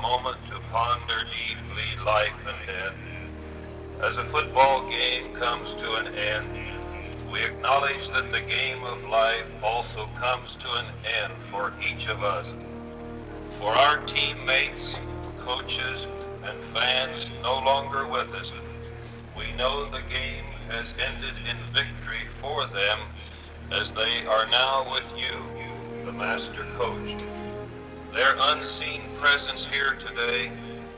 moment to ponder deeply life and death. As a football game comes to an end, we acknowledge that the game of life also comes to an end for each of us. For our teammates, coaches, and fans no longer with us, we know the game has ended in victory for them as they are now with you, the master coach. Their unseen presence here today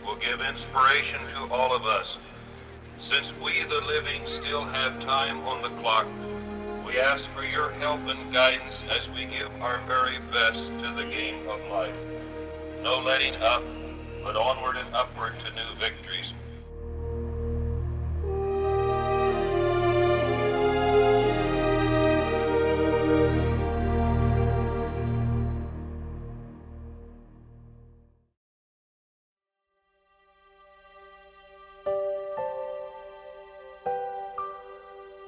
will give inspiration to all of us. Since we, the living, still have time on the clock, we ask for your help and guidance as we give our very best to the game of life. No letting up, but onward and upward to new victories.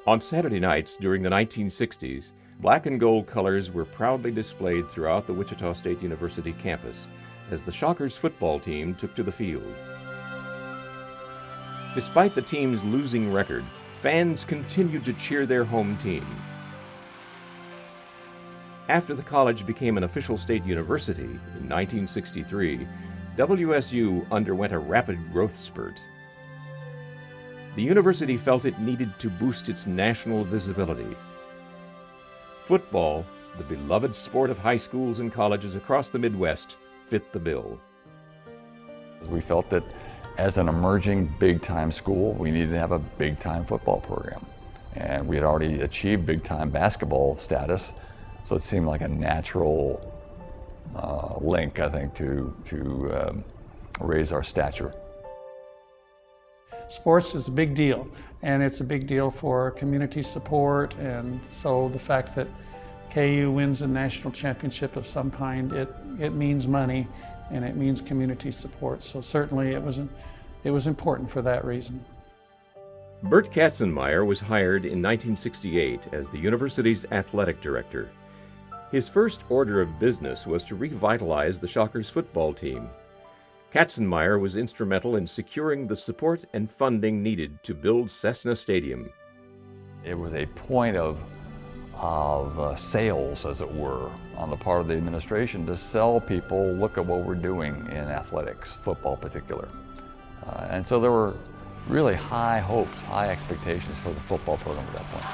On Saturday nights during the 1960s, black and gold colors were proudly displayed throughout the Wichita State University campus as the Shockers football team took to the field. Despite the team's losing record, fans continued to cheer their home team. After the college became an official state university in 1963, WSU underwent a rapid growth spurt. The university felt it needed to boost its national visibility. Football, the beloved sport of high schools and colleges across the Midwest, fit the bill. We felt that as an emerging big-time school, we needed to have a big-time football program. And we had already achieved big-time basketball status, so it seemed like a natural link, I think, to raise our stature. Sports is a big deal, and it's a big deal for community support, and so the fact that KU wins a national championship of some kind, it means money and it means community support. So certainly it was important for that reason. Bert Katzenmeyer was hired in 1968 as the university's athletic director. His first order of business was to revitalize the Shockers football team. Katzenmeyer was instrumental in securing the support and funding needed to build Cessna Stadium. It was a point of sales, as it were, on the part of the administration to sell people, look at what we're doing in athletics, football in particular. And so there were really high hopes, high expectations for the football program at that point.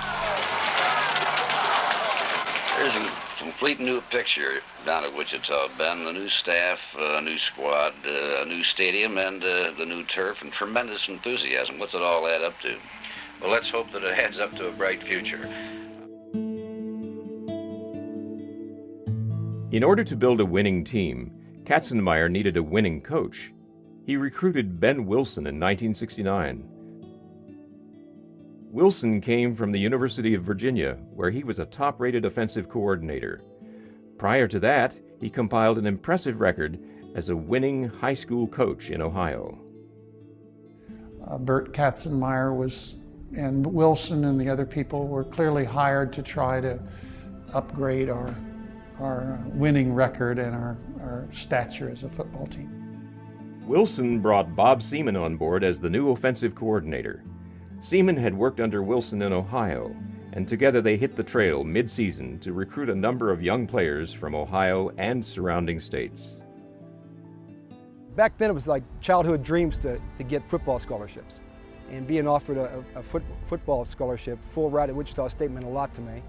There's a complete new picture down at Wichita, Ben. The new staff, a new squad, a new stadium, and the new turf, and tremendous enthusiasm. What's it all add up to? Well, let's hope that it adds up to a bright future. In order to build a winning team, Katzenmeyer needed a winning coach. He recruited Ben Wilson in 1969. Wilson came from the University of Virginia, where he was a top-rated offensive coordinator. Prior to that, he compiled an impressive record as a winning high school coach in Ohio. Bert Katzenmeyer and Wilson and the other people were clearly hired to try to upgrade our winning record and our stature as a football team. Wilson brought Bob Seaman on board as the new offensive coordinator. Seaman had worked under Wilson in Ohio, and together they hit the trail mid-season to recruit a number of young players from Ohio and surrounding states. Back then it was like childhood dreams to get football scholarships. And being offered a football scholarship, full ride at Wichita State, meant a lot to me.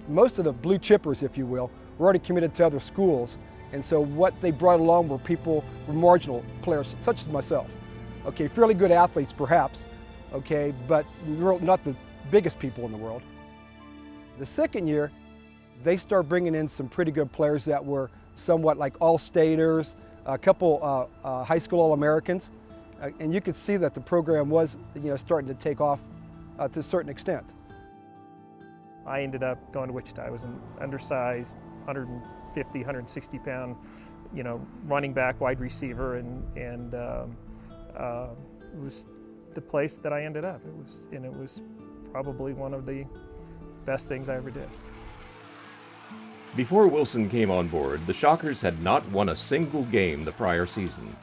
Most of the blue chippers, if you will, were already committed to other schools, and so what they brought along were marginal players, such as myself. Okay, fairly good athletes perhaps, okay, but not the biggest people in the world. The second year, they start bringing in some pretty good players that were somewhat like all-staters, a couple high school All-Americans, and you could see that the program was, starting to take off to a certain extent. I ended up going to Wichita. I was an undersized, 150, 160 pound, running back, wide receiver, and it was the place that I ended up. It was probably one of the best things I ever did. Before Wilson came on board, the Shockers had not won a single game the prior season.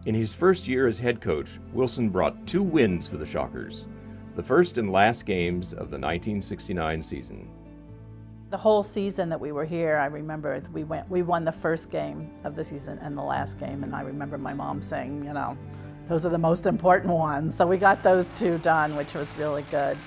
In his first year as head coach, Wilson brought 2 wins for the Shockers, the first and last games of the 1969 season. The whole season that we were here, I remember we won the first game of the season and the last game, and I remember my mom saying, you know, those are the most important ones. So we got those 2 done, which was really good.